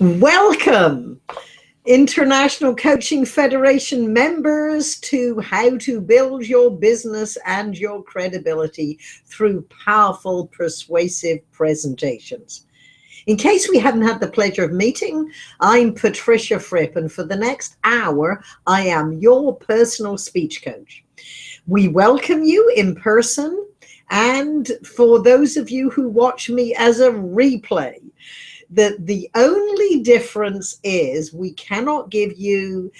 Welcome, International Coaching Federation members, to how to build your business and your credibility through powerful, persuasive presentations. In case we haven't had the pleasure of meeting, I'm Patricia Fripp, and for the next hour, I am your personal speech coach. We welcome you in person, and for those of you who watch me as a replay, the only difference is we cannot give you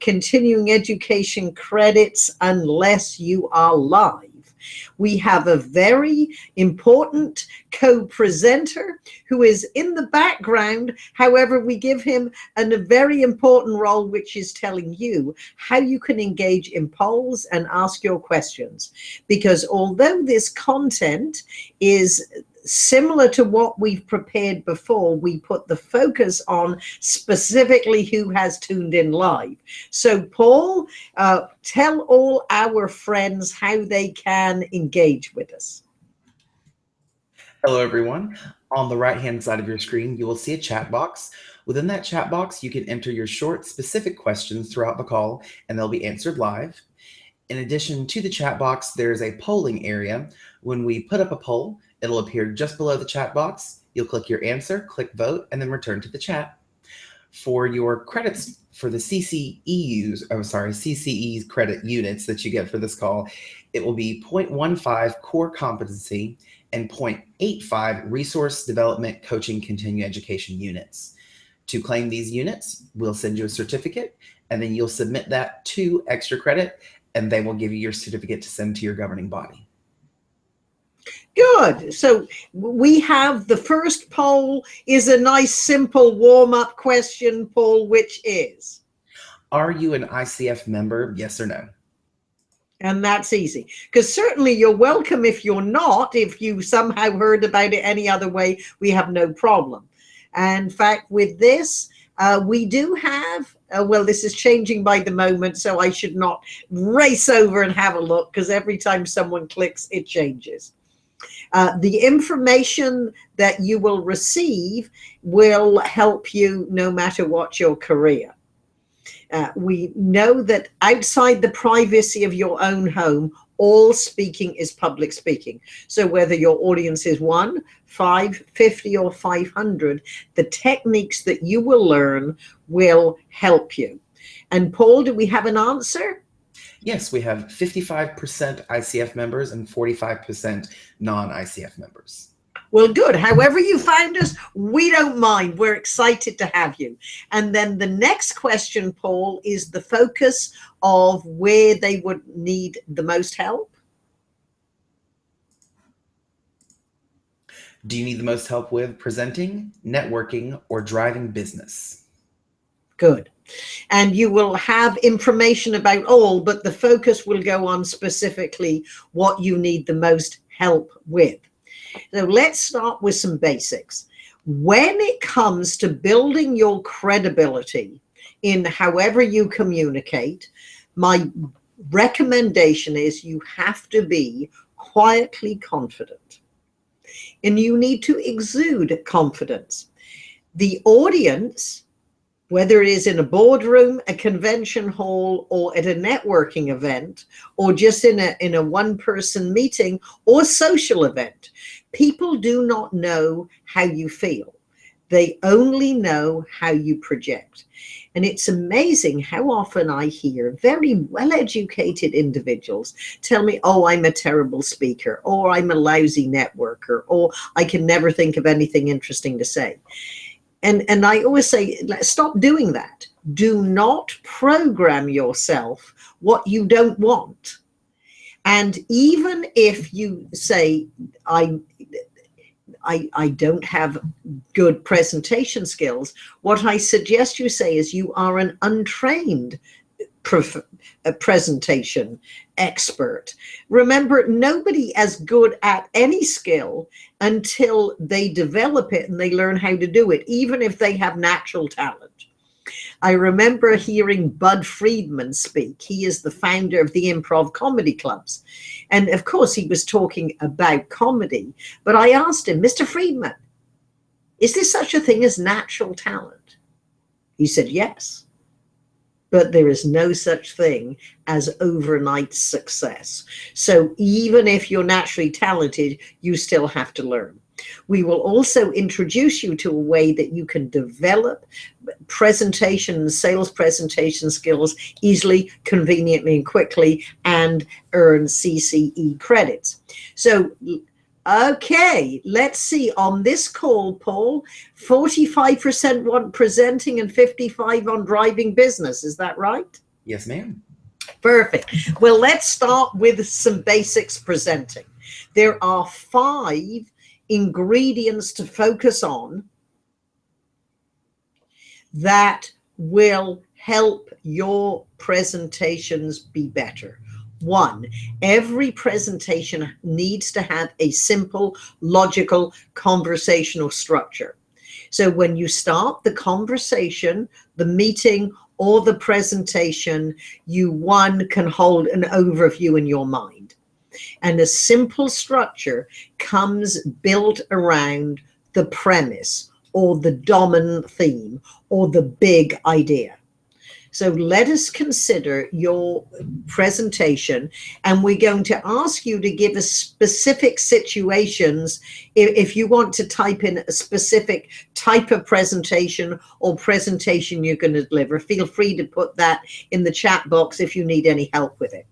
continuing education credits unless you are live. We have a very important co-presenter who is in the background. However, we give him a very important role, which is telling you how you can engage in polls and ask your questions. Because although this content is similar to what we've prepared before, we put the focus on specifically who has tuned in live. So Paul, tell all our friends how they can engage with us. Hello, everyone. On the right-hand side of your screen, you will see a chat box. Within that chat box, you can enter your short, specific questions throughout the call, and they'll be answered live. In addition to the chat box, there's a polling area. When we put up a poll, it'll appear just below the chat box. You'll click your answer, click vote, and then return to the chat. For your credits for the CCE credit units that you get for this call, it will be 0.15 core competency and 0.85 resource development coaching continuing education units. To claim these units, we'll send you a certificate, and then you'll submit that to Extra Credit, and they will give you your certificate to send to your governing body. Good. So we have the first poll is a nice, simple warm-up question, Paul, which is? Are you an ICF member, yes or no? And that's easy, because certainly you're welcome if you're not. If you somehow heard about it any other way, we have no problem. And in fact, with this, we do have, well, this is changing by the moment, so I should not race over and have a look, because every time someone clicks, it changes. The information that you will receive will help you no matter what your career. We know that outside the privacy of your own home, all speaking is public speaking. So whether your audience is 1, 5, 50, or 500, the techniques that you will learn will help you. And Paul, do we have an answer? Yes, we have 55% ICF members and 45% non-ICF members. Well, good. However you found us, we don't mind. We're excited to have you. And then the next question, Paul, is the focus of where they would need the most help. Do you need the most help with presenting, networking, or driving business? Good. And you will have information about all, but the focus will go on specifically what you need the most help with. So let's start with some basics. When it comes to building your credibility in however you communicate, my recommendation is you have to be quietly confident. And you need to exude confidence. The audience, whether it is in a boardroom, a convention hall, or at a networking event, or just in a one-person meeting or social event, people do not know how you feel. They only know how you project. And it's amazing how often I hear very well-educated individuals tell me, oh, I'm a terrible speaker, or I'm a lousy networker, or I can never think of anything interesting to say. And I always say, stop doing that. Do not program yourself what you don't want. And even if you say, I don't have good presentation skills, what I suggest you say is you are an untrained presentation expert. Remember, nobody is good at any skill until they develop it and they learn how to do it, even if they have natural talent. I remember hearing Bud Friedman speak. He is the founder of the improv comedy clubs. And of course, he was talking about comedy. But I asked him, Mr. Friedman, is there such a thing as natural talent? He said, yes. But there is no such thing as overnight success. So even if you're naturally talented, you still have to learn. We will also introduce you to a way that you can develop presentation and sales presentation skills easily, conveniently, and quickly, and earn CCE credits. So, okay, let's see. On this call, Paul, 45% want presenting and 55% on driving business. Is that right? Yes, ma'am. Perfect. Well, let's start with some basics presenting. There are 5 ingredients to focus on that will help your presentations be better. 1, every presentation needs to have a simple, logical, conversational structure. So when you start the conversation, the meeting, or the presentation, you, 1, can hold an overview in your mind. And a simple structure comes built around the premise or the dominant theme or the big idea. So let us consider your presentation, and we're going to ask you to give us specific situations. If you want to type in a specific type of presentation or presentation you're going to deliver, feel free to put that in the chat box if you need any help with it.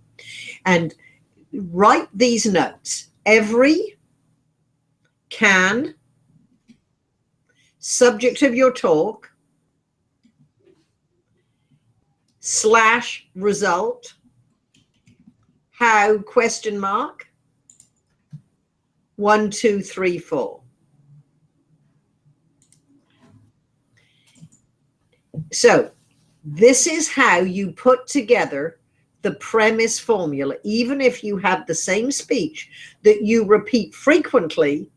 And write these notes. Every, can, subject of your talk, / result, how, question mark, 1, 2, 3, 4. So this is how you put together the premise formula. Even if you have the same speech that you repeat frequently,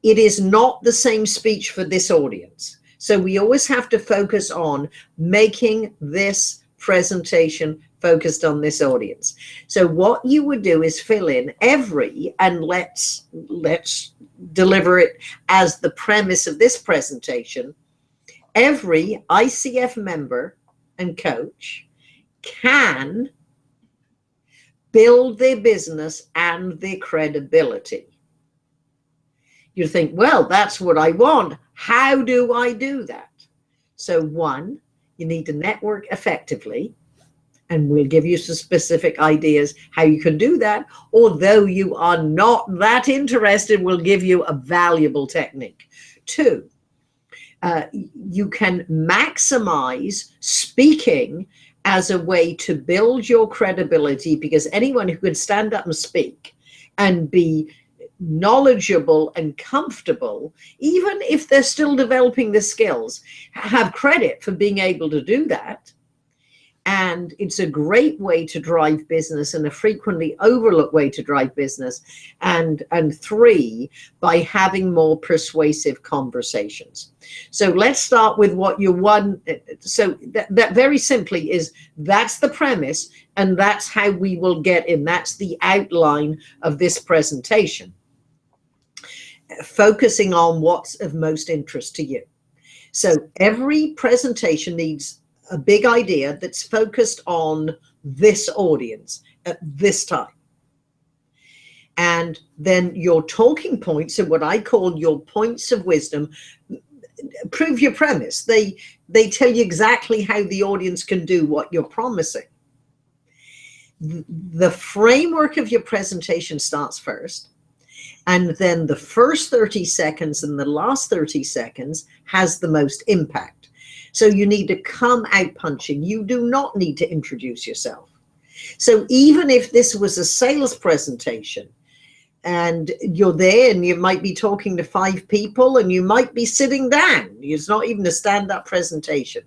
it is not the same speech for this audience. So we always have to focus on making this presentation focused on this audience. So what you would do is fill in every, and let's deliver it as the premise of this presentation. Every ICF member and coach can build their business and their credibility. You think, well, that's what I want. How do I do that? So 1, you need to network effectively, and we'll give you some specific ideas how you can do that. Although you are not that interested, we'll give you a valuable technique. 2, you can maximize speaking as a way to build your credibility, because anyone who can stand up and speak and be knowledgeable and comfortable, even if they're still developing the skills, have credit for being able to do that. And it's a great way to drive business, and a frequently overlooked way to drive business. And 3, by having more persuasive conversations. So let's start with what you want. So that very simply is, that's the premise, and that's how we will get in. That's the outline of this presentation, focusing on what's of most interest to you. So every presentation needs a big idea that's focused on this audience at this time. And then your talking points are what I call your points of wisdom. Prove your premise. They tell you exactly how the audience can do what you're promising. The framework of your presentation starts first, and then the first 30 seconds and the last 30 seconds has the most impact. So you need to come out punching. You do not need to introduce yourself. So even if this was a sales presentation and you're there and you might be talking to 5 people and you might be sitting down, it's not even a stand-up presentation,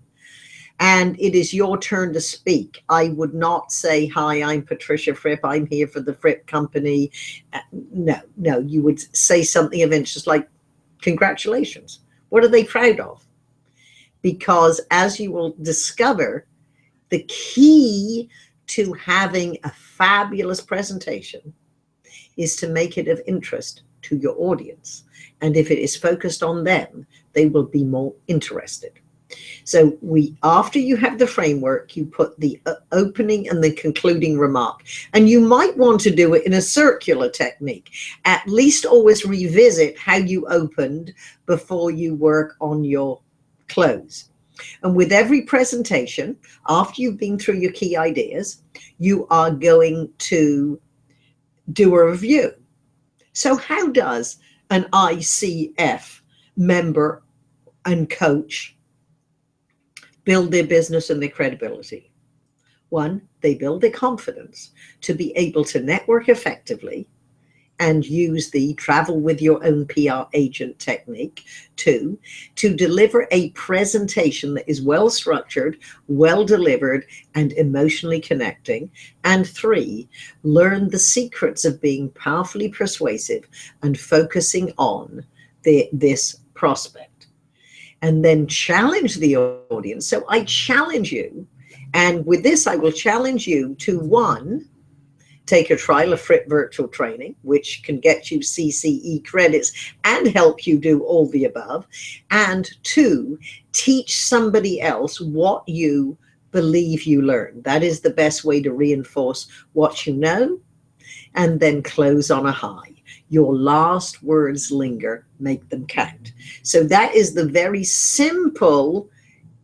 and it is your turn to speak, I would not say, hi, I'm Patricia Fripp, I'm here for the Fripp Company. No, you would say something of interest like, congratulations. What are they proud of? Because as you will discover, the key to having a fabulous presentation is to make it of interest to your audience. And if it is focused on them, they will be more interested. So after you have the framework, you put the opening and the concluding remark. And you might want to do it in a circular technique. At least always revisit how you opened before you work on your close. And with every presentation, after you've been through your key ideas, you are going to do a review. So how does an ICF member and coach build their business and their credibility? One, they build their confidence to be able to network effectively and use the travel with your own PR agent technique. Two, to deliver a presentation that is well structured, well delivered, and emotionally connecting. And three, learn the secrets of being powerfully persuasive and focusing on this prospect. And then challenge the audience. So I challenge you, and with this I will challenge you to, one, take a trial of Fripp virtual training, which can get you CCE credits and help you do all the above. And two, teach somebody else what you believe you learned. That is the best way to reinforce what you know, and then close on a high. Your last words linger, make them count. So that is the very simple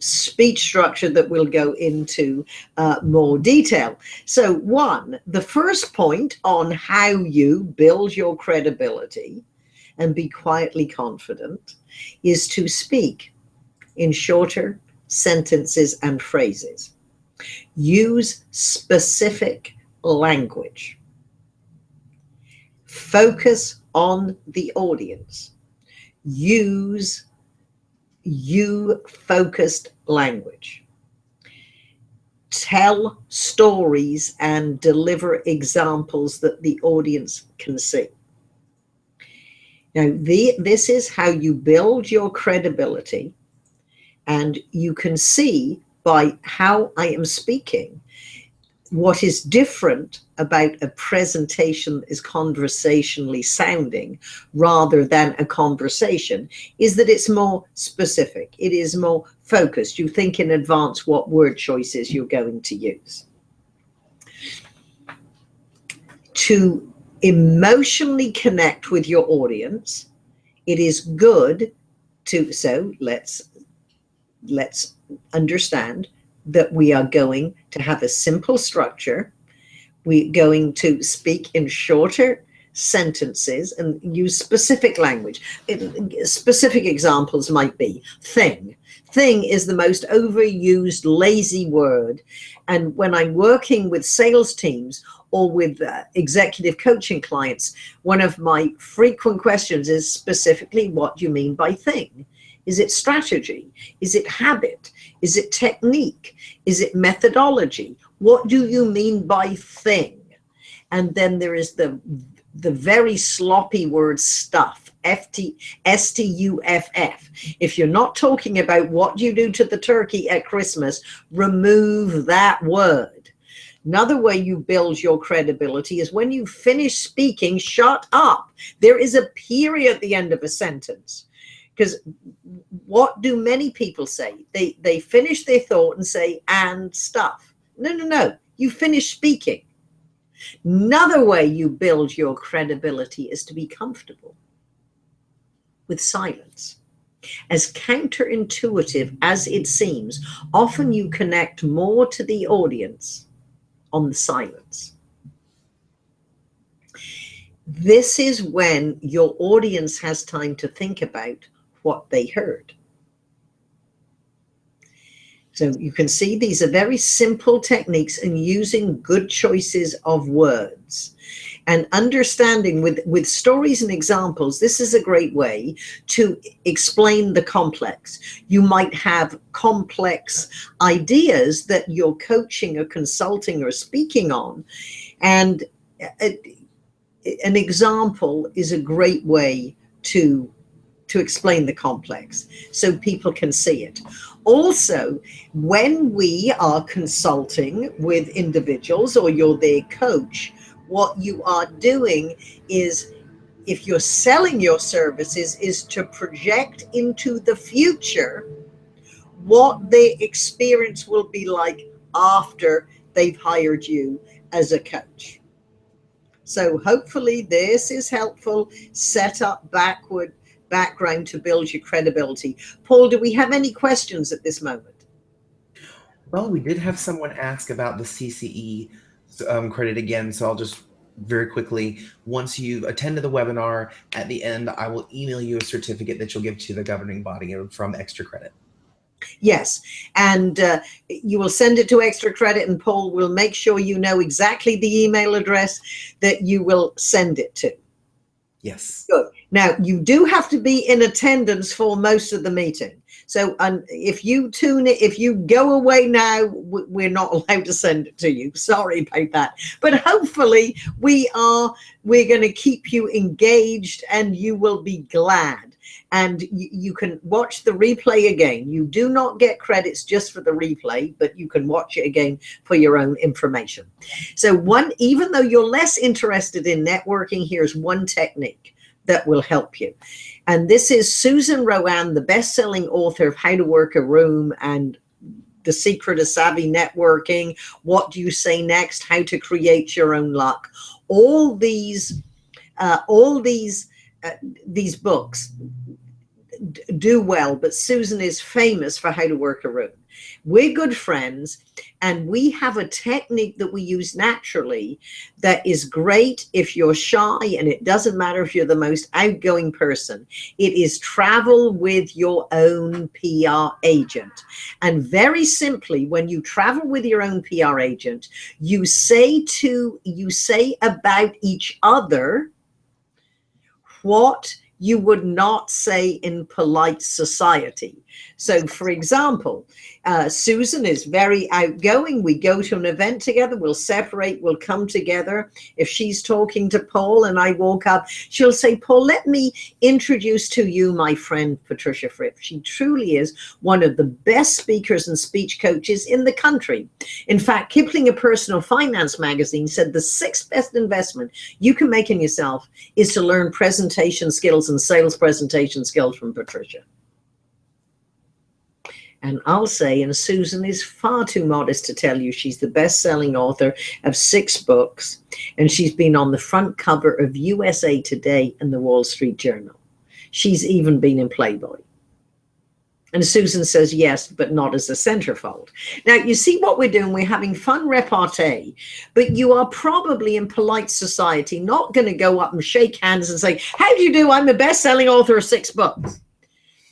speech structure that we'll go into more detail. So one, the first point on how you build your credibility and be quietly confident is to speak in shorter sentences and phrases. Use specific language. Focus on the audience. Use you-focused language. Tell stories and deliver examples that the audience can see. Now, this is how you build your credibility, and you can see by how I am speaking what is different about a presentation that is conversationally sounding rather than a conversation is that it's more specific. It is more focused. You think in advance what word choices you're going to use. To emotionally connect with your audience, it is good to, so let's understand that we are going to have a simple structure. We're going to speak in shorter sentences and use specific language. Specific examples might be thing. Thing is the most overused, lazy word. And when I'm working with sales teams or with executive coaching clients, one of my frequent questions is specifically, what do you mean by thing? Is it strategy? Is it habit? Is it technique? Is it methodology? What do you mean by thing? And then there is the very sloppy word stuff, S-T-U-F-F. If you're not talking about what you do to the turkey at Christmas, remove that word. Another way you build your credibility is when you finish speaking, shut up. There is a period at the end of a sentence. Because what do many people say? They finish their thought and say, and stuff. No. You finish speaking. Another way you build your credibility is to be comfortable with silence. As counterintuitive as it seems, often you connect more to the audience on the silence. This is when your audience has time to think about what they heard. So you can see these are very simple techniques in using good choices of words and understanding with stories and examples. This is a great way to explain the complex. You might have complex ideas that you're coaching or consulting or speaking on, and an example is a great way to explain the complex so people can see it. Also, when we are consulting with individuals or you're their coach, what you are doing is if you're selling your services, is to project into the future what the experience will be like after they've hired you as a coach. So hopefully this is helpful. Set up background to build your credibility. Paul, do we have any questions at this moment? Well, we did have someone ask about the CCE credit again, so I'll just very quickly, once you've attended the webinar, at the end, I will email you a certificate that you'll give to the governing body from Extra Credit. Yes, and you will send it to Extra Credit, and Paul will make sure you know exactly the email address that you will send it to. Yes. Good. Now, you do have to be in attendance for most of the meeting. So if you go away now, we're not allowed to send it to you. Sorry about that. But hopefully we're going to keep you engaged, and you will be glad. And you can watch the replay again. You do not get credits just for the replay, but you can watch it again for your own information. So even though you're less interested in networking, here's one technique that will help you. And this is Susan Rowan, the best-selling author of How to Work a Room and The Secret of Savvy Networking, What Do You Say Next, How to Create Your Own Luck. All these books do well, but Susan is famous for How to Work a Room. We're good friends, and we have a technique that we use naturally that is great if you're shy, and it doesn't matter if you're the most outgoing person. It is travel with your own PR agent. And very simply, when you travel with your own PR agent, you say about each other what you would not say in polite society. So, for example, Susan is very outgoing. We go to an event together. We'll separate. We'll come together. If she's talking to Paul and I walk up, she'll say, Paul, let me introduce to you my friend, Patricia Fripp. She truly is one of the best speakers and speech coaches in the country. In fact, Kipling, a Personal Finance magazine, said the 6th best investment you can make in yourself is to learn presentation skills and sales presentation skills from Patricia. And I'll say, and Susan is far too modest to tell you, she's the best-selling author of 6 books, and she's been on the front cover of USA Today and the Wall Street Journal. She's even been in Playboy. And Susan says yes, but not as a centerfold. Now, you see what we're doing? We're having fun repartee, but you are probably in polite society not going to go up and shake hands and say, how do you do? I'm the best-selling author of 6 books.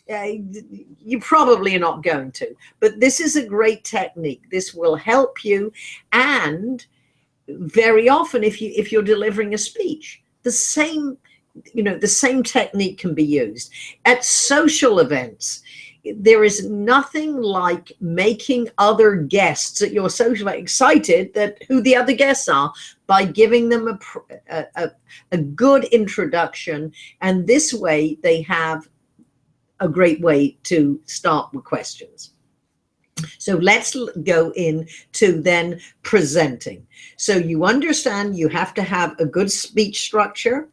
You probably are not going to, but this is a great technique. This will help you. And very often, if you're delivering a speech, the same technique can be used at social events. There is nothing like making other guests at your social event excited that who the other guests are by giving them a good introduction, and this way they have a great way to start with questions. So let's go into then presenting. So you understand you have to have a good speech structure.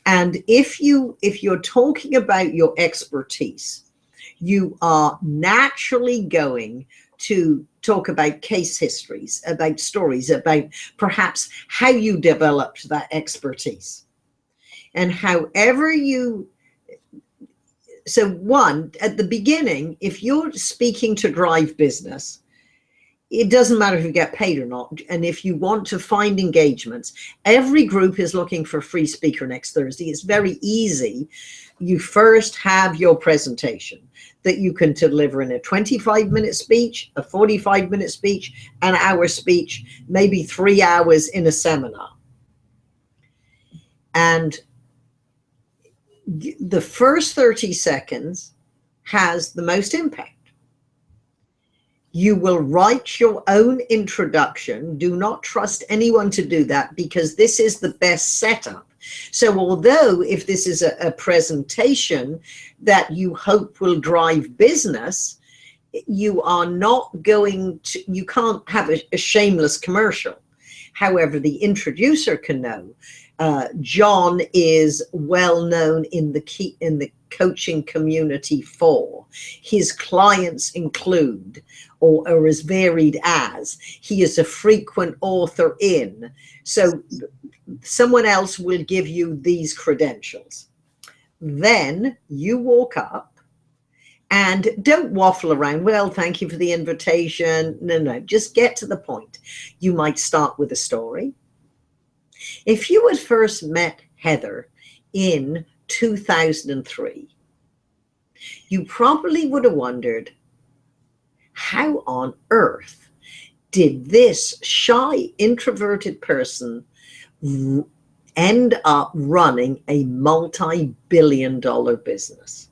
And if you're talking about your expertise, you are naturally going to talk about case histories, about stories, about perhaps how you developed that expertise. And however you So one, at the beginning, if you're speaking to drive business, it doesn't matter if you get paid or not. And if you want to find engagements, every group is looking for a free speaker next Thursday. It's very easy. You first have your presentation that you can deliver in a 25-minute speech, a 45-minute speech, an hour speech, maybe 3 hours in a seminar. And the first 30 seconds has the most impact. You will write your own introduction. Do not trust anyone to do that, because this is the best setup. So although if this is a presentation that you hope will drive business, you are not going to, you can't have a shameless commercial. However, the introducer can know John is well known in the coaching community for. His clients include, or as varied as, he is a frequent author in. So someone else will give you these credentials. Then you walk up and don't waffle around. Well, thank you for the invitation. No, just get to the point. You might start with a story. If you had first met Heather in 2003, you probably would have wondered, how on earth did this shy, introverted person end up running a multi-billion-dollar business?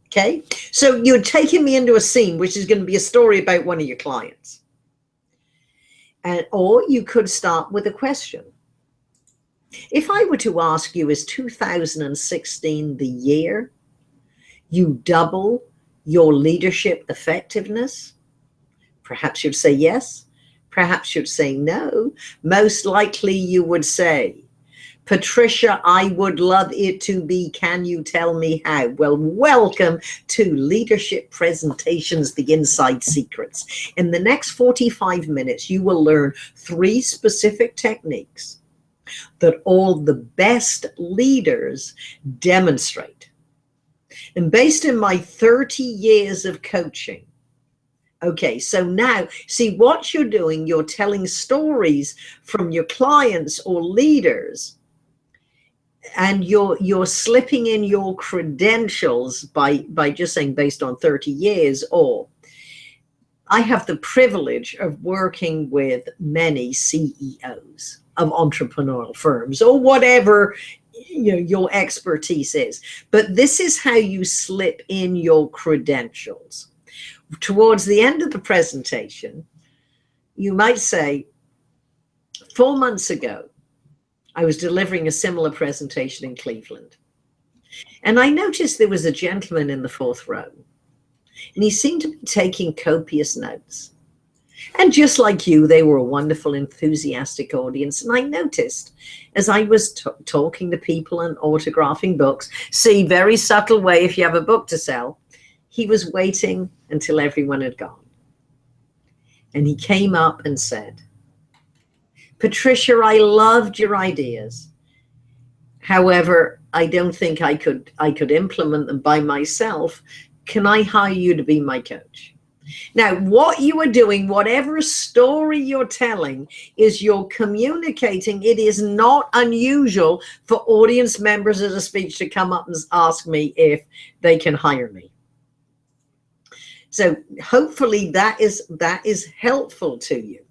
Okay, so you're taking me into a scene which is going to be a story about one of your clients. Or you could start with a question. If I were to ask you, is 2016 the year you double your leadership effectiveness? Perhaps you'd say yes. Perhaps you'd say no. Most likely you would say, Patricia, I would love it to be. Can you tell me how? Well, welcome to Leadership Presentations, the Inside Secrets. In the next 45 minutes, you will learn 3 specific techniques that all the best leaders demonstrate. And based on my 30 years of coaching, okay, so now, see what you're doing, you're telling stories from your clients or leaders, and you're slipping in your credentials by just saying based on 30 years, or I have the privilege of working with many CEOs of entrepreneurial firms or whatever your expertise is. But this is how you slip in your credentials. Towards the end of the presentation, you might say, 4 months ago, I was delivering a similar presentation in Cleveland. And I noticed there was a gentleman in the 4th row. And he seemed to be taking copious notes. And just like you, they were a wonderful, enthusiastic audience. And I noticed as I was talking to people and autographing books, see, very subtle way if you have a book to sell, he was waiting until everyone had gone. And he came up and said, Patricia, I loved your ideas. However, I don't think I could implement them by myself. Can I hire you to be my coach? Now, what you are doing, whatever story you're telling, is you're communicating. It is not unusual for audience members at a speech to come up and ask me if they can hire me. So hopefully that is helpful to you.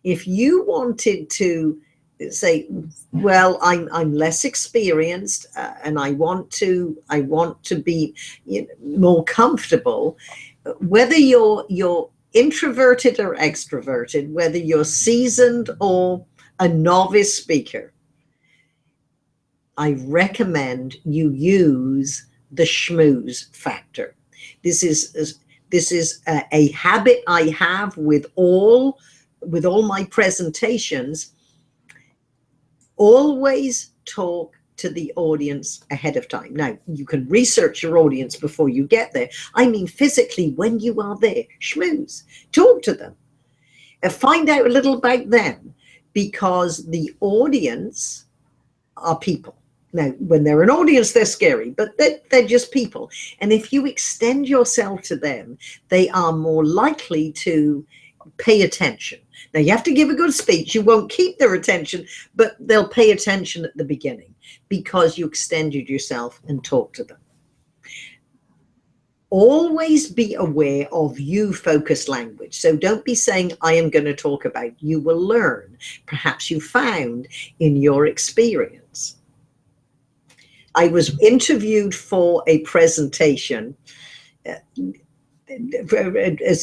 If you wanted to say, well, I'm less experienced and I want to be more comfortable, whether you're introverted or extroverted, whether you're seasoned or a novice speaker, I recommend you use the Schmooze Factor. This is a habit I have with all my presentations. Always talk to the audience ahead of time. Now, you can research your audience before you get there. I mean, physically, when you are there, schmooze, talk to them, and find out a little about them, because the audience are people. Now, when they're an audience, they're scary, but they're just people. And if you extend yourself to them, they are more likely to pay attention. Now, you have to give a good speech. You won't keep their attention, but they'll pay attention at the beginning because you extended yourself and talked to them. Always be aware of you-focused language. So don't be saying, I am going to talk about. You will learn. Perhaps you found in your experience. I was interviewed for a presentation, a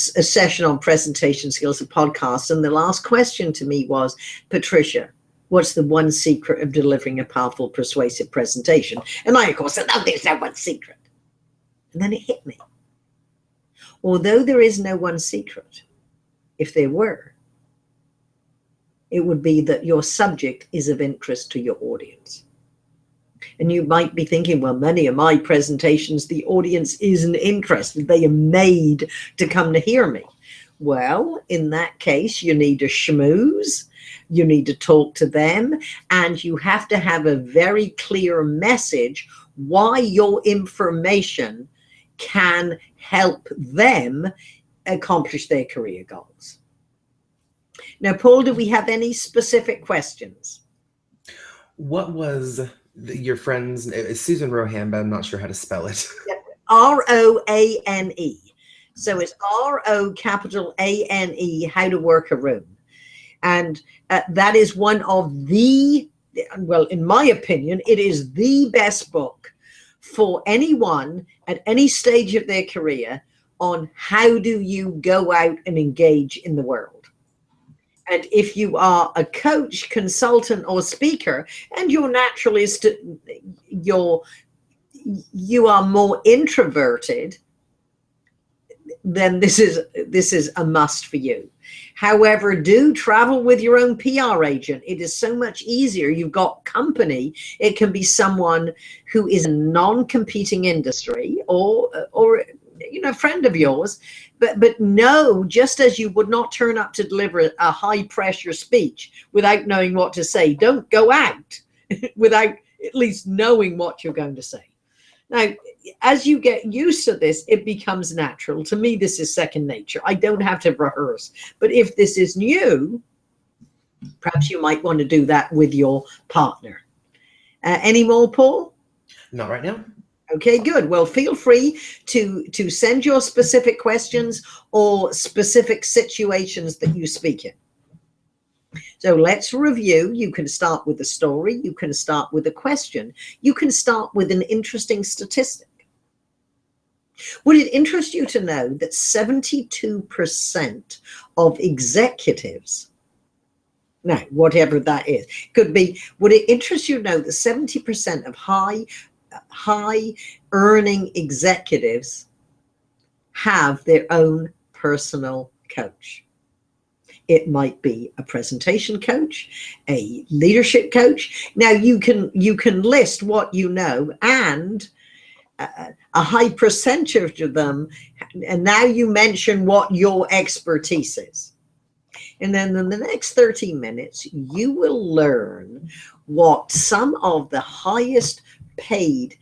session on presentation skills, a podcast, and the last question to me was, Patricia, what's the one secret of delivering a powerful, persuasive presentation? And I, of course, said, no, there's no one secret. And then it hit me. Although there is no one secret, if there were, It would be that your subject is of interest to your audience. And you might be thinking, well, many of my presentations, the audience isn't interested. They are made to come to hear me. Well, in that case, you need to schmooze, you need to talk to them, and you have to have a very clear message why your information can help them accomplish their career goals. Now, Paul, do we have any specific questions? What was your friend's, Susan Rohan, but I'm not sure how to spell it. R-O-A-N-E. So it's R-O-A-N-E, How to Work a Room. And that is one of the, well, in my opinion, it is the best book for anyone at any stage of their career on how do you go out and engage in the world. And if you are a coach, consultant, or speaker, and you're naturalist, you are more introverted, then this is a must for you. However, do travel with your own PR agent. It is so much easier. You've got company. It can be someone who is a non-competing industry or you know, a friend of yours, but no, just as you would not turn up to deliver a high pressure speech without knowing what to say, don't go out without at least knowing what you're going to say. Now, as you get used to this, it becomes natural. To me, this is second nature. I don't have to rehearse. But if this is new, perhaps you might want to do that with your partner. Any more, Paul? Not right now. Okay, good. Well, feel free to send your specific questions or specific situations that you speak in. So let's review. You can start with a story. You can start with a question. You can start with an interesting statistic. Would it interest you to know that 72% of executives, now, whatever that is, could be, would it interest you to know that 70% of high earning executives have their own personal coach? It might be a presentation coach, a leadership coach. Now you can list what you know, and a high percentage of them, and now you mention what your expertise is. And then in the next 30 minutes, you will learn what some of the highest paid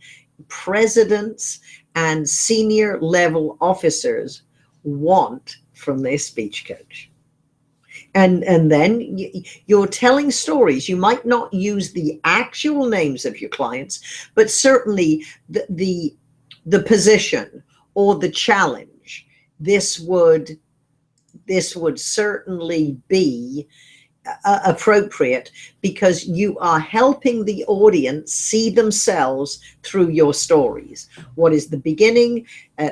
presidents and senior level officers want from their speech coach. And then you're telling stories. You might not use the actual names of your clients, but certainly the position or the challenge. This would certainly be appropriate, because you are helping the audience see themselves through your stories. What is the beginning?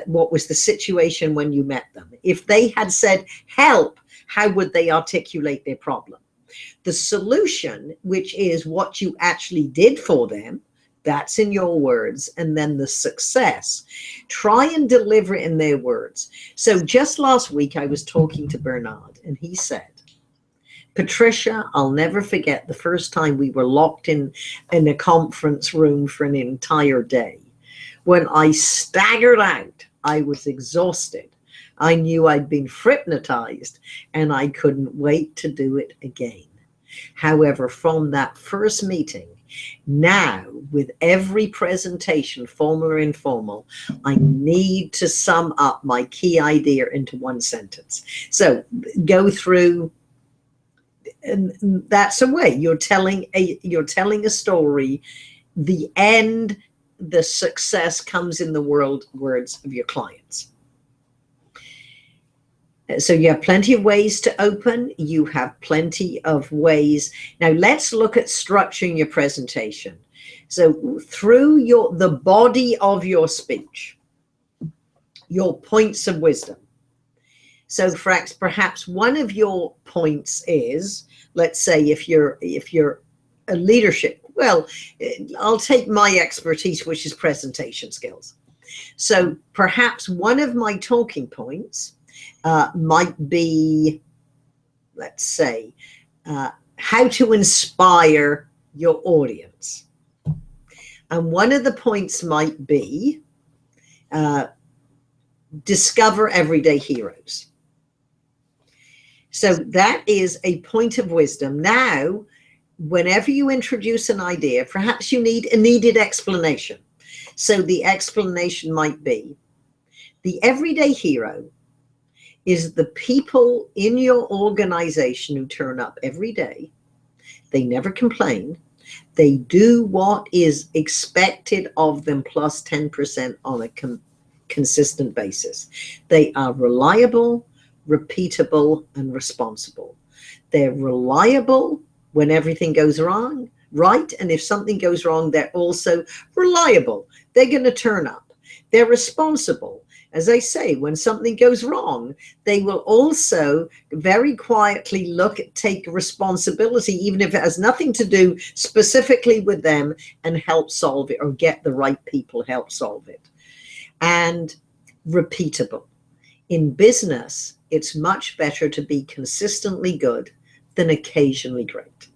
What was the situation when you met them? If they had said, help, how would they articulate their problem? The solution, which is what you actually did for them, that's in your words. And then the success, try and deliver it in their words. So just last week, I was talking to Bernard, and he said, Patricia, I'll never forget the first time we were locked in a conference room for an entire day. When I staggered out, I was exhausted. I knew I'd been hypnotized, and I couldn't wait to do it again. However, from that first meeting, now with every presentation, formal or informal, I need to sum up my key idea into one sentence. So go through, and that's a way you're telling a story. The end, the success comes in the words of your clients. So you have plenty of ways to open. You have plenty of ways. Now let's look at structuring your presentation. So through the body of your speech, your points of wisdom. So perhaps one of your points is, let's say if you're a leadership, well, I'll take my expertise, which is presentation skills. So perhaps one of my talking points might be, let's say, how to inspire your audience. And one of the points might be discover everyday heroes. So that is a point of wisdom. Now, whenever you introduce an idea, perhaps you need a needed explanation. So the explanation might be, the everyday hero is the people in your organization who turn up every day. They never complain. They do what is expected of them plus 10% on a consistent basis. They are reliable, repeatable, and responsible. They're reliable when everything goes wrong, right? And if something goes wrong, they're also reliable. They're going to turn up. They're responsible. As I say, when something goes wrong, they will also very quietly take responsibility, even if it has nothing to do specifically with them, and help solve it, or get the right people help solve it. And repeatable. In business, it's much better to be consistently good than occasionally great.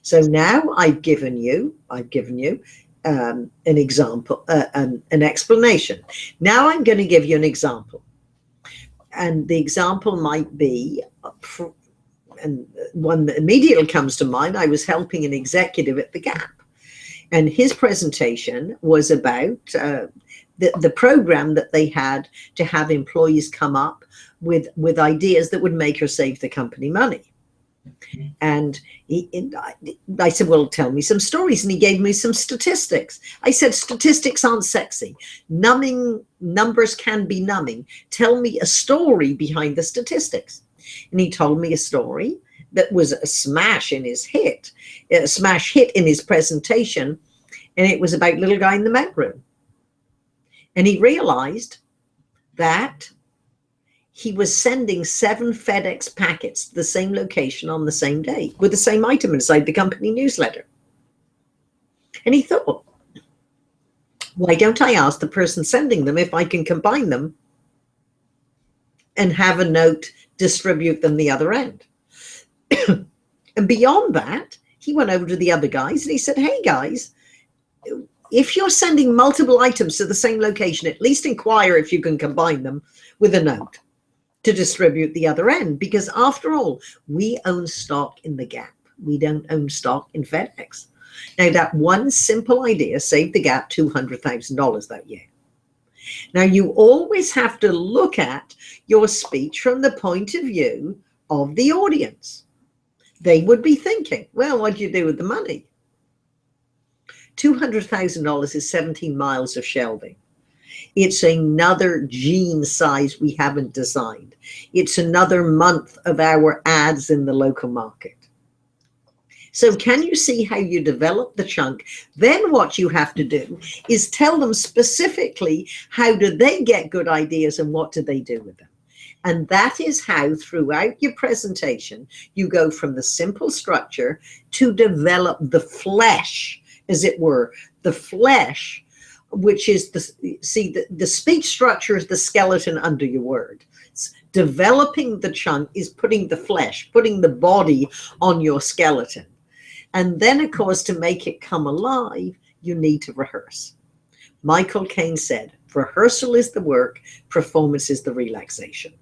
So now I've given you an example, an explanation. Now I'm going to give you an example. And the example might be, and one that immediately comes to mind, I was helping an executive at the Gap. And his presentation was about the program that they had to have employees come up with ideas that would make or save the company money. And I said, well, tell me some stories. And he gave me some statistics. I said, statistics aren't sexy. Numbers can be numbing. Tell me a story behind the statistics. And he told me a story that was a smash hit in his presentation. And it was about little guy in the mailroom. And he realized that he was sending 7 FedEx packets to the same location on the same day with the same item inside the company newsletter. And he thought, why don't I ask the person sending them if I can combine them and have a note distribute them the other end? And beyond that, he went over to the other guys and he said, hey guys, if you're sending multiple items to the same location, at least inquire if you can combine them with a note to distribute the other end. Because after all, we own stock in the Gap. We don't own stock in FedEx. Now, that one simple idea saved the Gap $200,000 that year. Now, you always have to look at your speech from the point of view of the audience. They would be thinking, well, what do you do with the money? $200,000 is 17 miles of shelving. It's another jean size we haven't designed. It's another month of our ads in the local market. So can you see how you develop the chunk? Then what you have to do is tell them specifically how do they get good ideas and what do they do with them. And that is how throughout your presentation, you go from the simple structure to develop the flesh, as it were, the flesh, which is the speech structure is the skeleton under your word. Developing the chunk is putting the flesh, putting the body on your skeleton. And then, of course, to make it come alive, you need to rehearse. Michael Caine said, rehearsal is the work, performance is the relaxation.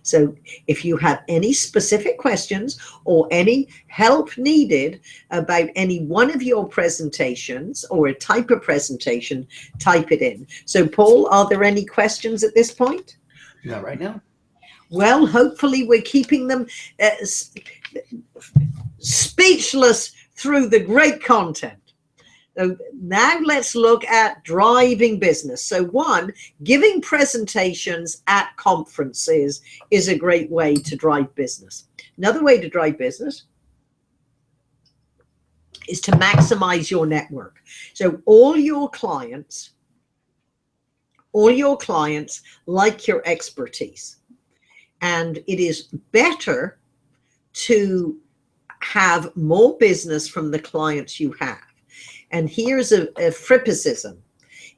So if you have any specific questions or any help needed about any one of your presentations or a type of presentation, type it in. So Paul, are there any questions at this point? Not right now. Well, hopefully we're keeping them speechless through the great content. So now let's look at driving business. So one, giving presentations at conferences is a great way to drive business. Another way to drive business is to maximize your network. So all your clients like your expertise. And it is better to have more business from the clients you have. And here's a Frippism.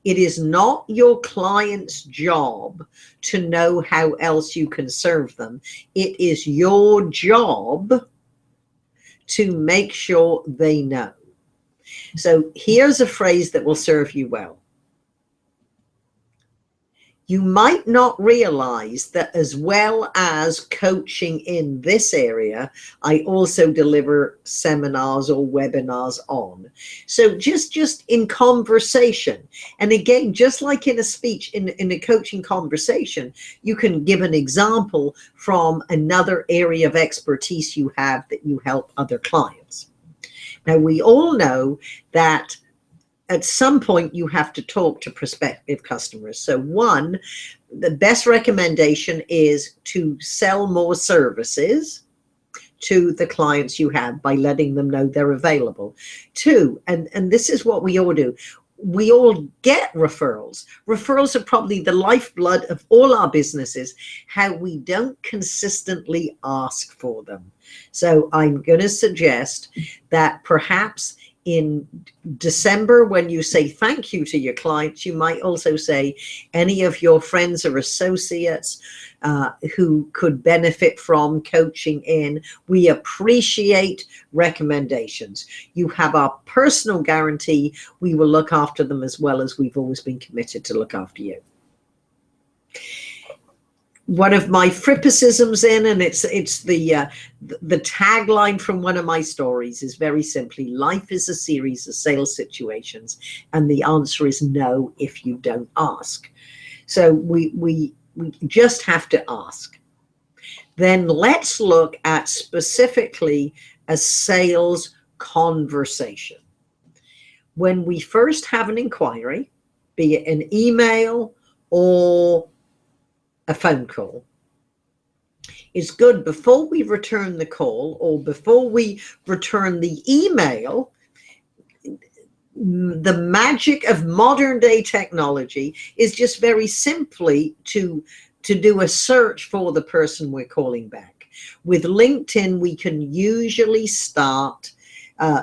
It is not your client's job to know how else you can serve them. It is your job to make sure they know. So here's a phrase that will serve you well. You might not realize that as well as coaching in this area, I also deliver seminars or webinars on. So just in conversation, and again, just like in a speech, in a coaching conversation, you can give an example from another area of expertise you have that you help other clients. Now, we all know that at some point you have to talk to prospective customers. So one, the best recommendation is to sell more services to the clients you have by letting them know they're available. Two, and this is what we all do, we all get referrals. Referrals are probably the lifeblood of all our businesses, how we don't consistently ask for them. So I'm going to suggest that perhaps in December, when you say thank you to your clients, you might also say any of your friends or associates who could benefit from coaching in. We appreciate recommendations. You have our personal guarantee. We will look after them as well as we've always been committed to look after you. One of my Frippicisms and it's the tagline from one of my stories is very simply, life is a series of sales situations, and the answer is no if you don't ask. So we just have to ask. Then let's look at specifically a sales conversation. When we first have an inquiry, be it an email or a phone call, it's good before we return the call or before we return the email. The magic of modern day technology is just very simply to do a search for the person we're calling back. With LinkedIn, we can usually start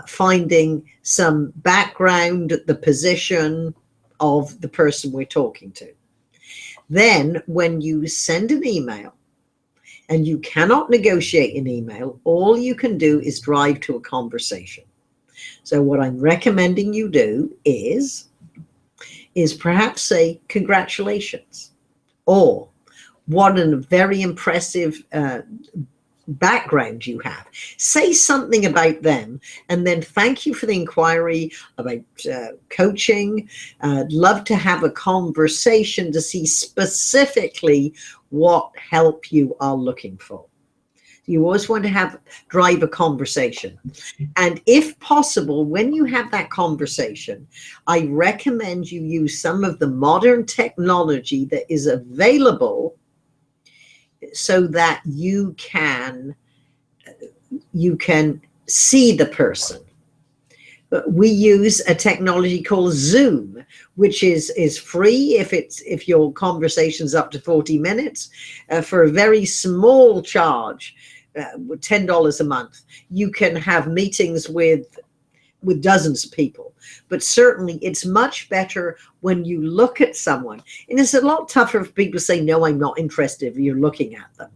finding some background, the position of the person we're talking to. Then when you send an email and you cannot negotiate an email, all you can do is drive to a conversation. So what I'm recommending you do is perhaps say congratulations, or what a very impressive background you have. Say something about them, and then thank you for the inquiry about coaching. I'd love to have a conversation to see specifically what help you are looking for. You always want to drive a conversation. And if possible, when you have that conversation, I recommend you use some of the modern technology that is available so that you can see the person. We use a technology called Zoom, which is free if your conversation's up to 40 minutes, for a very small charge, $10 a month. You can have meetings with dozens of people. But certainly it's much better when you look at someone. And it's a lot tougher if people say, no, I'm not interested if you're looking at them.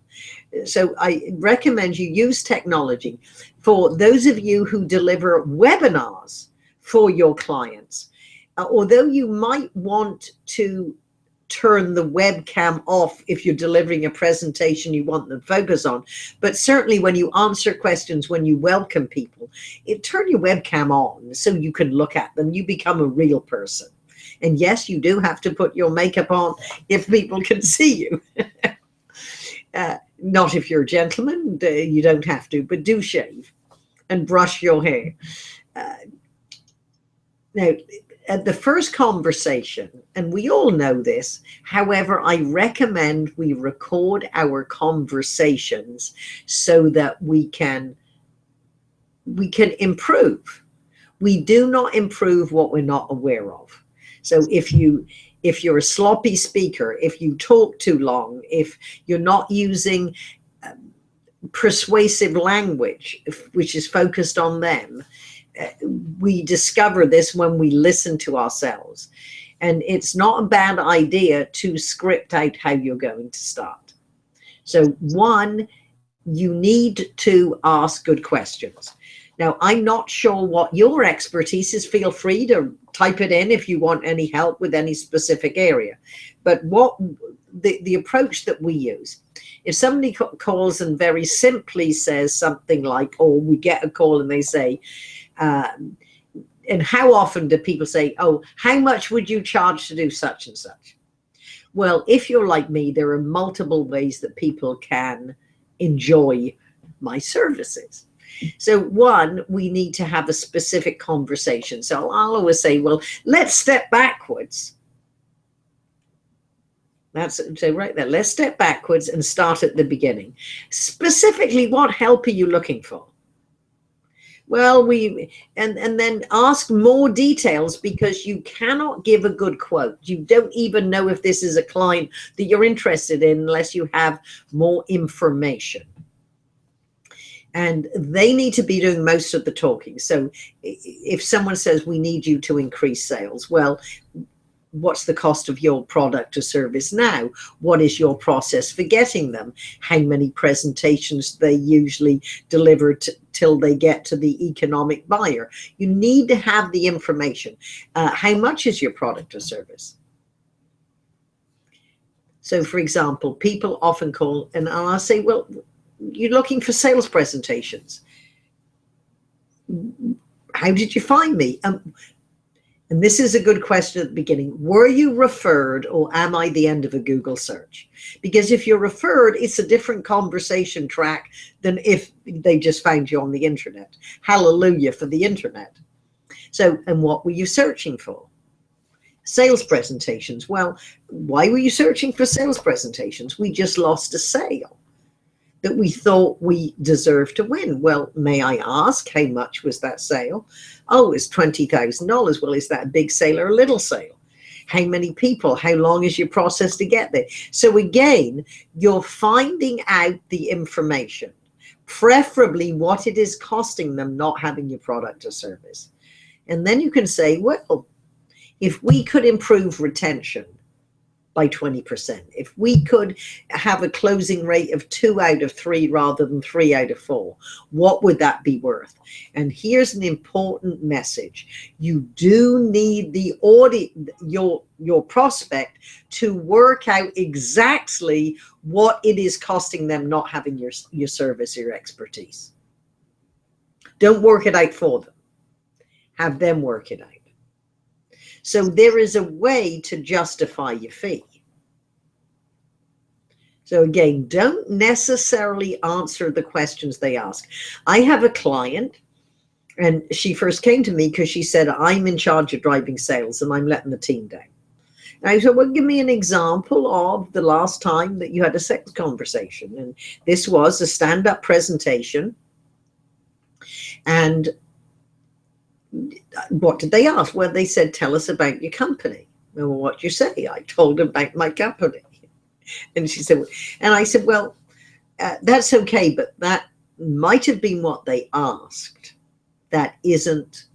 So I recommend you use technology. For those of you who deliver webinars for your clients, although you might want to turn the webcam off if you're delivering a presentation you want them to focus on, but certainly when you answer questions, when you welcome people, turn your webcam on so you can look at them. You become a real person. And yes, you do have to put your makeup on if people can see you. Not if you're a gentleman, you don't have to, but do shave and brush your hair. Now, at the first conversation, and we all know this, however, I recommend we record our conversations so that we can improve. We do not improve what we're not aware of. So if you're a sloppy speaker, if you talk too long, if you're not using persuasive language, which is focused on them, we discover this when we listen to ourselves. And it's not a bad idea to script out how you're going to start. So one, you need to ask good questions. Now, I'm not sure what your expertise is. Feel free to type it in if you want any help with any specific area. But what the approach that we use, if somebody calls and very simply says something like, or we get a call and they say, and how often do people say, oh, how much would you charge to do such and such? Well, if you're like me, there are multiple ways that people can enjoy my services. So one, we need to have a specific conversation. So I'll always say, well, let's step backwards. That's so right there. Let's step backwards and start at the beginning. Specifically, what help are you looking for? Well, and then ask more details, because you cannot give a good quote. You don't even know if this is a client that you're interested in unless you have more information. And they need to be doing most of the talking. So if someone says, we need you to increase sales, well, what's the cost of your product or service now? What is your process for getting them? How many presentations they usually deliver till they get to the economic buyer? You need to have the information. How much is your product or service? So for example, people often call and I'll say, well, you're looking for sales presentations. How did you find me? And this is a good question at the beginning. Were you referred, or am I the end of a Google search? Because if you're referred, it's a different conversation track than if they just found you on the internet. Hallelujah for the internet. So, and what were you searching for? Sales presentations. Well, why were you searching for sales presentations? We just lost a sale that we thought we deserved to win. Well, may I ask, how much was that sale? Oh, it's $20,000. Well, is that a big sale or a little sale? How many people? How long is your process to get there? So again, you're finding out the information, preferably what it is costing them not having your product or service. And then you can say, well, if we could improve retention by 20%, if we could have a closing rate of 2 out of 3 rather than 3 out of 4, what would that be worth? And here's an important message. You do need the your prospect to work out exactly what it is costing them not having your service or your expertise. Don't work it out for them. Have them work it out. So there is a way to justify your fee. So again, don't necessarily answer the questions they ask. I have a client, and she first came to me because she said, I'm in charge of driving sales and I'm letting the team down. And I said, well, give me an example of the last time that you had a sales conversation. And this was a stand-up presentation. And what did they ask? Well, they said, tell us about your company. Well, what do you say? I told them about my company. And she said, and I said, well, that's okay, but that might have been what they asked. That isn't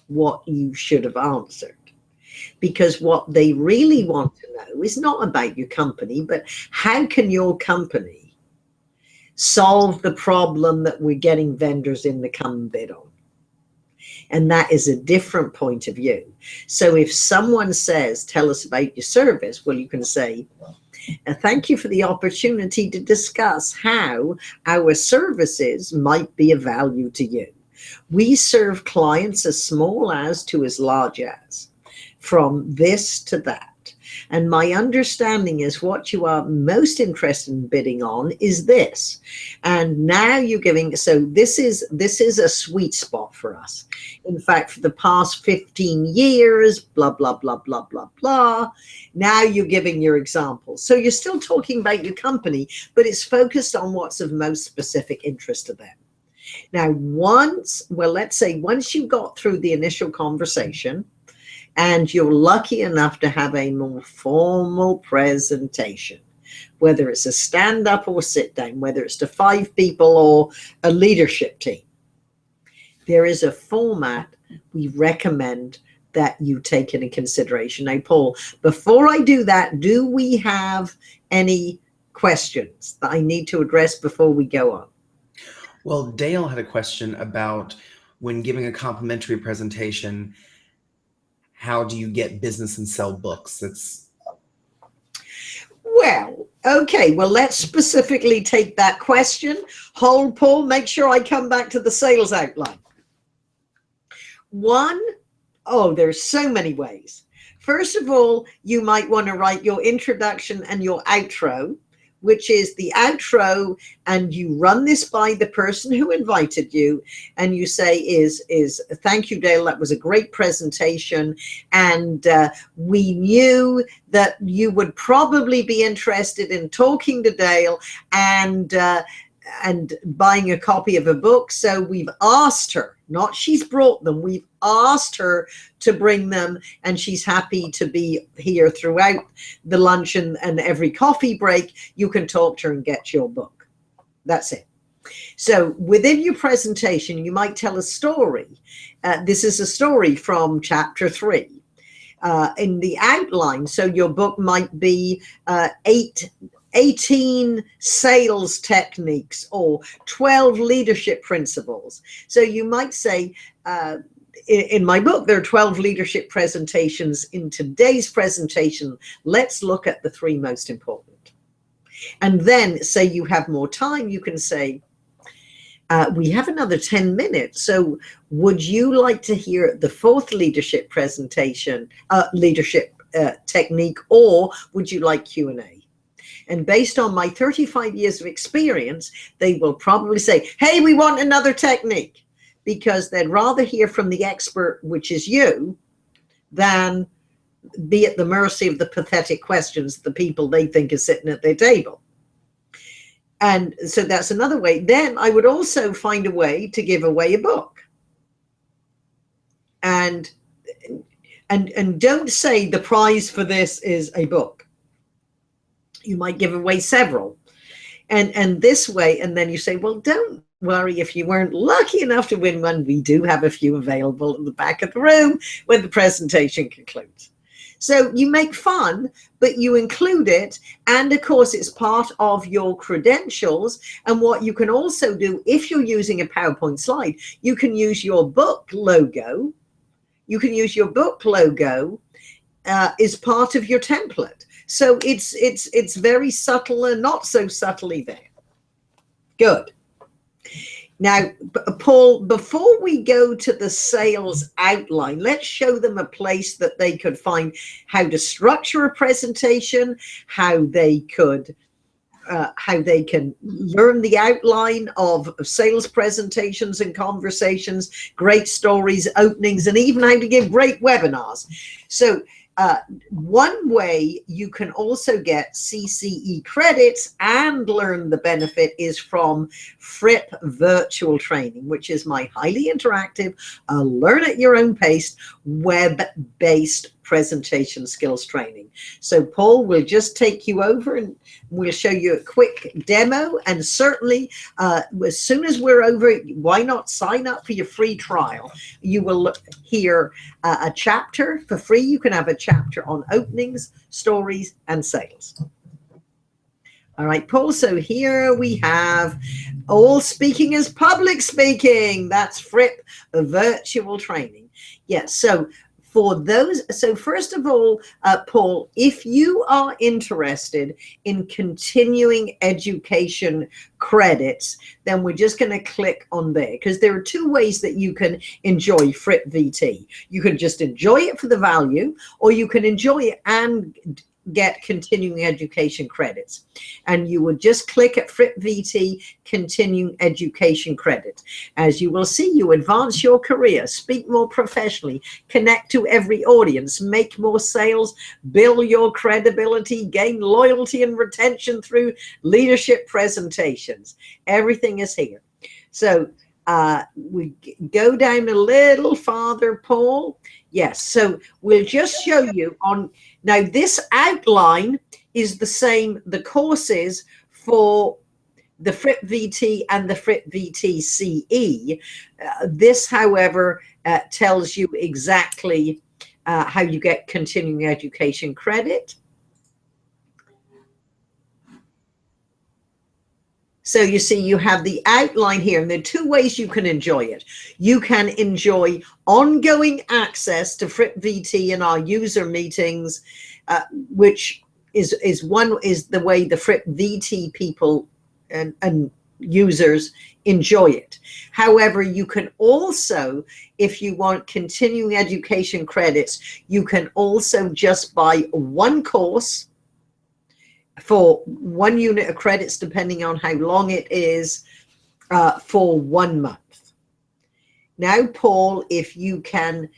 what you should have answered. Because what they really want to know is not about your company, but how can your company solve the problem that we're getting vendors in to come and bid on? And that is a different point of view. So if someone says, tell us about your service, well, you can say, thank you for the opportunity to discuss how our services might be of value to you. We serve clients as small as to as large as, from this to that. And my understanding is what you are most interested in bidding on is this. And now you're giving, so this is a sweet spot for us. In fact, for the past 15 years, blah, blah, blah, blah, blah, blah. Now you're giving your examples. So you're still talking about your company, but it's focused on what's of most specific interest to them. Now, let's say once you got through the initial conversation, and you're lucky enough to have a more formal presentation, whether it's a stand-up or sit-down, whether it's to 5 people or a leadership team. There is a format we recommend that you take into consideration. Now, Paul, before I do that, do we have any questions that I need to address before we go on? Well, Dale had a question about when giving a complimentary presentation, how do you get business and sell books? Well, okay, well, let's specifically take that question. Hold, Paul, make sure I come back to the sales outline. There's so many ways. First of all, you might want to write your introduction and your outro, which is the outro, and you run this by the person who invited you, and you say is thank you, Dale, that was a great presentation, and we knew that you would probably be interested in talking to Dale and buying a copy of a book, so we've asked her, not she's brought them, we've asked her to bring them, and she's happy to be here throughout the lunch and every coffee break. You can talk to her and get your book. That's it. So within your presentation, you might tell a story. This is a story from chapter 3. In the outline, so your book might be 18 sales techniques or 12 leadership principles. So you might say, in my book, there are 12 leadership presentations. In today's presentation, let's look at the 3 most important. And then say you have more time, you can say, we have another 10 minutes. So would you like to hear the 4th leadership presentation, leadership technique, or would you like Q&A? And based on my 35 years of experience, they will probably say, hey, we want another technique, because they'd rather hear from the expert, which is you, than be at the mercy of the pathetic questions of the people they think are sitting at their table. And so that's another way. Then I would also find a way to give away a book. And don't say the prize for this is a book. You might give away several. And this way, and then you say, well, don't worry if you weren't lucky enough to win one. We do have a few available in the back of the room when the presentation concludes. So you make fun, but you include it. And of course, it's part of your credentials. And what you can also do, if you're using a PowerPoint slide, you can use your book logo. You can use your book logo as part of your template. So it's very subtle and not so subtly there. Good. Now, Paul, before we go to the sales outline, let's show them a place that they could find how to structure a presentation, how they can learn the outline of sales presentations and conversations, great stories, openings, and even how to give great webinars. So one way you can also get CCE credits and learn the benefit is from Fripp Virtual Training, which is my highly interactive, learn at your own pace, web-based presentation skills training. So Paul will just take you over and we'll show you a quick demo. And certainly as soon as we're over, why not sign up for your free trial? You will hear a chapter for free. You can have a chapter on openings, stories, and sales. All right, Paul, so here we have all speaking as public speaking. That's Fripp Virtual Training. Yes, so for those, so first of all, Paul, if you are interested in continuing education credits, then we're just going to click on there, because there are 2 ways that you can enjoy Fripp VT. You can just enjoy it for the value, or you can enjoy it and get continuing education credits. And you would just click at Fripp VT continuing education credit. As you will see, you advance your career, speak more professionally, connect to every audience, make more sales, build your credibility, gain loyalty and retention through leadership presentations. Everything is here. So we go down a little farther, Paul. Yes, so we'll just show you on, now this outline is the same, the courses for the Fripp VT and the Fripp VT CE. This, however, tells you exactly how you get continuing education credit. So you see, you have the outline here, and there are two ways you can enjoy it. You can enjoy ongoing access to Fripp VT in our user meetings, which is the way the Fripp VT people and users enjoy it. However, you can also, if you want continuing education credits, you can also just buy one course for 1 unit of credits, depending on how long it is, for 1 month. Now, Paul, if you can,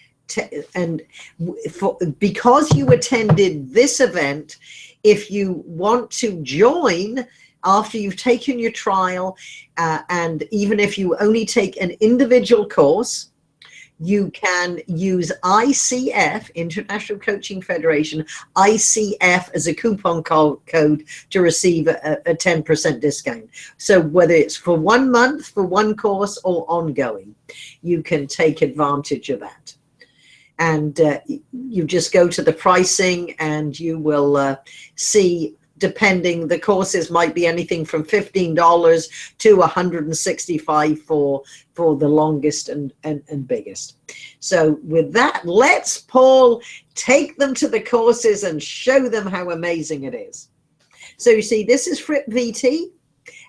because you attended this event, if you want to join after you've taken your trial, and even if you only take an individual course, you can use ICF, International Coaching Federation, ICF as a coupon code to receive a 10% discount. So whether it's for 1 month, for one course, or ongoing, you can take advantage of that. And you just go to the pricing and you will see, depending, the courses might be anything from $15 to $165 for the longest and biggest. So with that, let's, Paul, take them to the courses and show them how amazing it is. So you see, this is Fripp VT.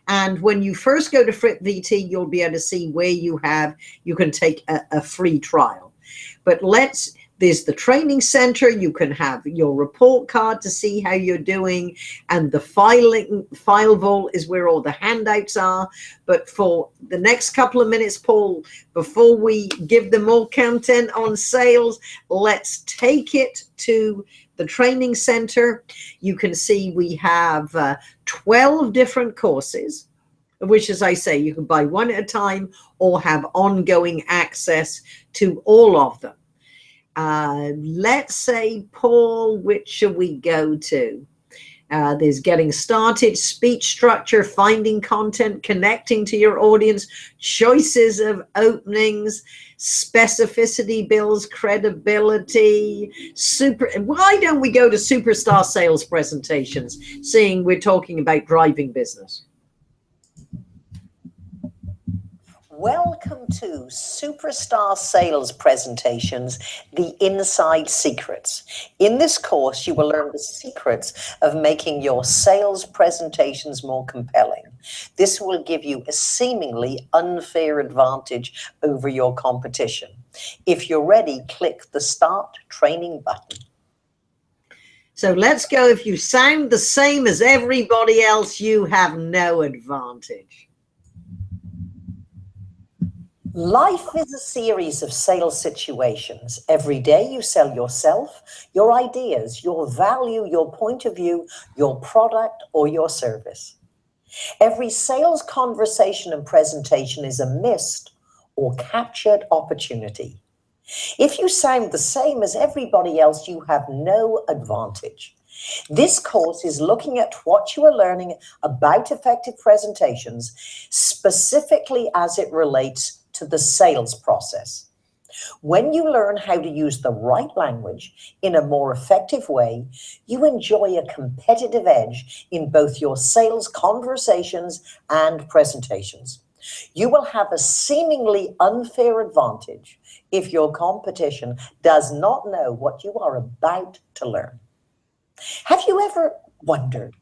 And when you first go to Fripp VT, you'll be able to see where you can take a free trial. But there's the training center. You can have your report card to see how you're doing, and the file vault is where all the handouts are. But for the next couple of minutes, Paul, before we give them more content on sales, let's take it to the training center. You can see we have 12 different courses, which, as I say, you can buy one at a time or have ongoing access to all of them. Let's say, Paul, which should we go to? There's getting started, speech structure, finding content, connecting to your audience, choices of openings, specificity builds credibility, why don't we go to superstar sales presentations, seeing we're talking about driving business? Welcome to Superstar Sales Presentations, the Inside Secrets. In this course, you will learn the secrets of making your sales presentations more compelling. This will give you a seemingly unfair advantage over your competition. If you're ready, click the Start Training button. So let's go. If you sound the same as everybody else, you have no advantage. Life is a series of sales situations. Every day you sell yourself, your ideas, your value, your point of view, your product, or your service. Every sales conversation and presentation is a missed or captured opportunity. If you sound the same as everybody else, you have no advantage. This course is looking at what you are learning about effective presentations, specifically as it relates to the sales process. When you learn how to use the right language in a more effective way, you enjoy a competitive edge in both your sales conversations and presentations. You will have a seemingly unfair advantage if your competition does not know what you are about to learn. Have you ever wondered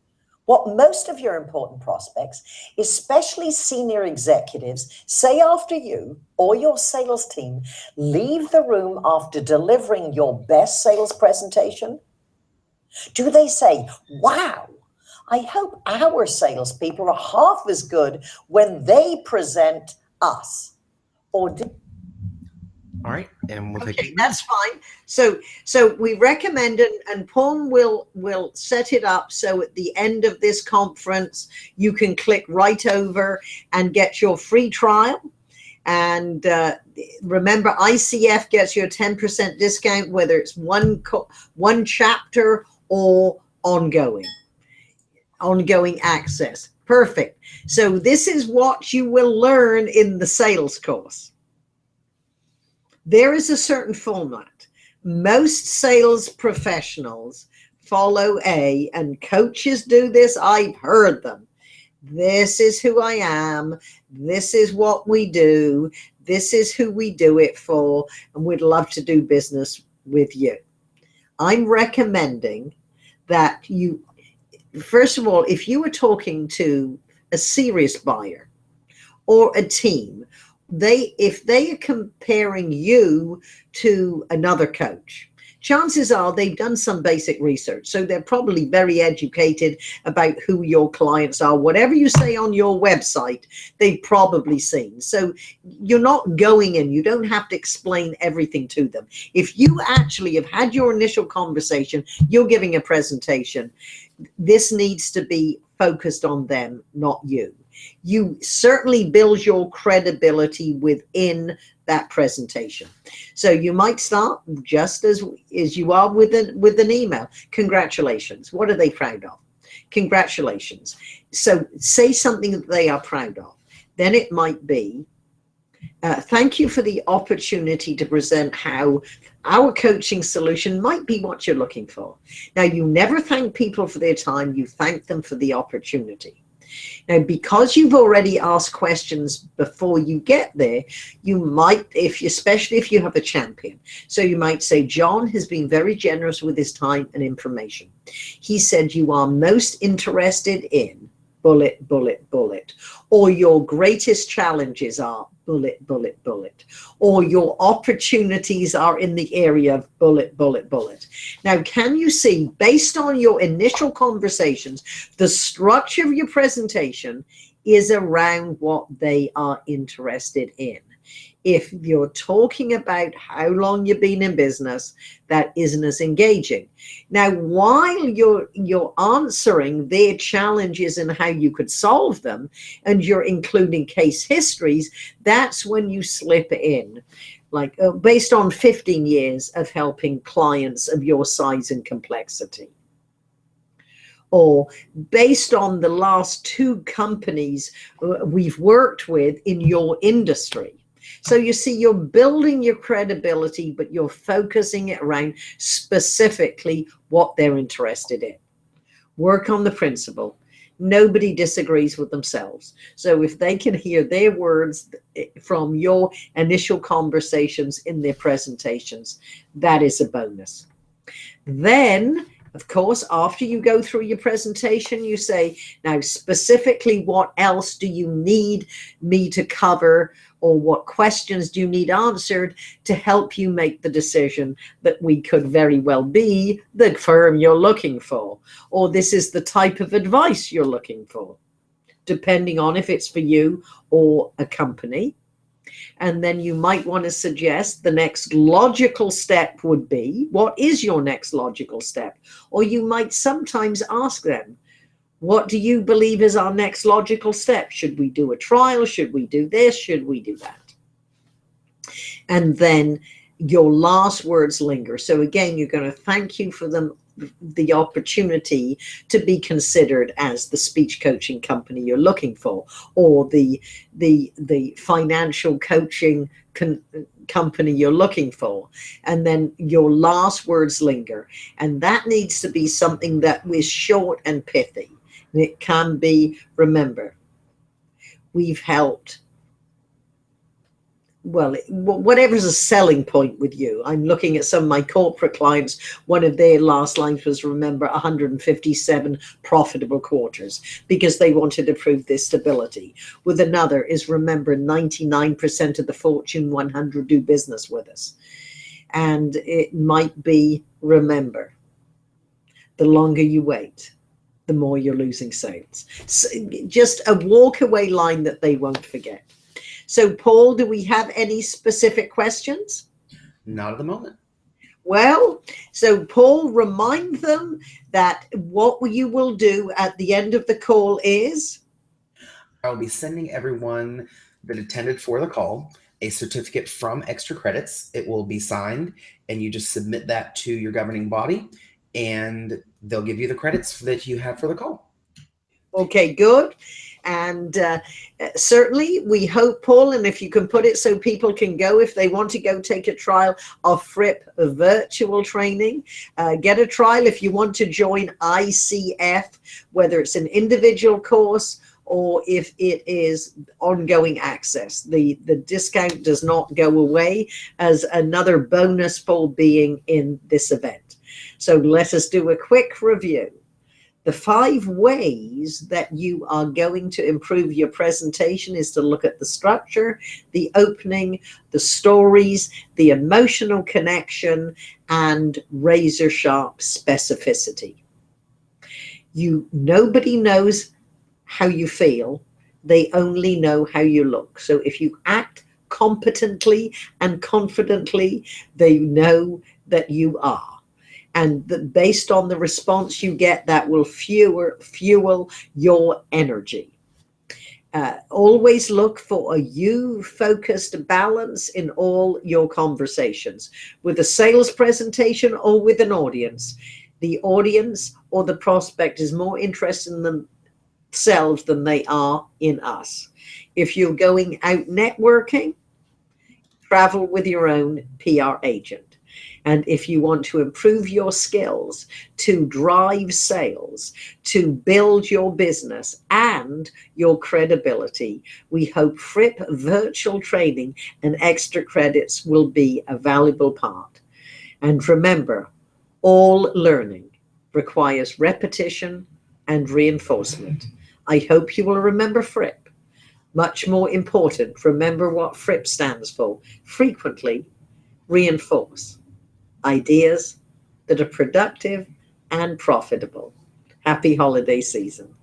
what most of your important prospects, especially senior executives, say after you or your sales team leave the room after delivering your best sales presentation? Do they say, "Wow, I hope our salespeople are half as good when they present us"? Or do All right, and we'll take Okay, that's fine. So we recommend, and Paul will set it up so at the end of this conference you can click right over and get your free trial. And remember, ICF gets you a 10% discount, whether it's one chapter or ongoing access. Perfect. So this is what you will learn in the sales course. There is a certain format, Most sales professionals follow and coaches do this. I've heard them. This is who I am. This is what we do. This is who we do it for. And we'd love to do business with you. I'm recommending that you, first of all, if you were talking to a serious buyer or a team, if they are comparing you to another coach, chances are they've done some basic research. So they're probably very educated about who your clients are. Whatever you say on your website, they've probably seen. So you're not going in, you don't have to explain everything to them. If you actually have had your initial conversation, you're giving a presentation, this needs to be focused on them, not you. You certainly build your credibility within that presentation. So you might start just as you are with an email. Congratulations. What are they proud of? Congratulations. So say something that they are proud of. Then it might be, thank you for the opportunity to present how our coaching solution might be what you're looking for. Now, you never thank people for their time. You thank them for the opportunity. Now, because you've already asked questions before you get there, you might, especially if you have a champion. So you might say, John has been very generous with his time and information. He said you are most interested in bullet, bullet, bullet, or your greatest challenges are bullet, bullet, bullet, or your opportunities are in the area of bullet, bullet, bullet. Now, can you see, based on your initial conversations, the structure of your presentation is around what they are interested in? If you're talking about how long you've been in business, that isn't as engaging. Now, while you're answering their challenges and how you could solve them, and you're including case histories, that's when you slip in, like based on 15 years of helping clients of your size and complexity. Or based on the last 2 companies we've worked with in your industry. So you see, you're building your credibility, but you're focusing it around specifically what they're interested in. Work on the principle. Nobody disagrees with themselves. So if they can hear their words from your initial conversations in their presentations, that is a bonus. Then, of course, after you go through your presentation, you say, now specifically, what else do you need me to cover, or what questions do you need answered to help you make the decision that we could very well be the firm you're looking for, or this is the type of advice you're looking for, depending on if it's for you or a company. And then you might want to suggest the next logical step would be, what is your next logical step? Or you might sometimes ask them, what do you believe is our next logical step? Should we do a trial? Should we do this? Should we do that? And then your last words linger. So again, you're going to thank you for the opportunity to be considered as the speech coaching company you're looking for, or the financial coaching company you're looking for. And then your last words linger. And that needs to be something that is short and pithy. And it can be, remember, we've helped, well, whatever's a selling point with you. I'm looking at some of my corporate clients. One of their last lines was, remember, 157 profitable quarters, because they wanted to prove their stability. With another is, remember, 99% of the Fortune 100 do business with us. And it might be, remember, the longer you wait, the more you're losing sales. So just a walk away line that they won't forget. So Paul, do we have any specific questions? Not at the moment. Well, so Paul, remind them that what you will do at the end of the call is? I'll be sending everyone that attended for the call a certificate from Extra Credits. It will be signed, and you just submit that to your governing body, and they'll give you the credits that you have for the call. Okay, good. And certainly we hope, Paul, and if you can put it so people can go, if they want to go take a trial of Fripp virtual training, get a trial. If you want to join ICF, whether it's an individual course or if it is ongoing access, the discount does not go away as another bonus for being in this event. So let us do a quick review. The 5 ways that you are going to improve your presentation is to look at the structure, the opening, the stories, the emotional connection, and razor sharp specificity. Nobody knows how you feel. They only know how you look. So if you act competently and confidently, they know that you are. And based on the response you get, that will fuel your energy. Always look for a you-focused balance in all your conversations, with a sales presentation or with an audience. The audience or the prospect is more interested in themselves than they are in us. If you're going out networking, travel with your own PR agent. And if you want to improve your skills to drive sales, to build your business and your credibility, we hope Fripp virtual training and extra credits will be a valuable part. And remember, all learning requires repetition and reinforcement. I hope you will remember Fripp. Much more important, remember what Fripp stands for. Frequently reinforce ideas that are productive and profitable. Happy holiday season.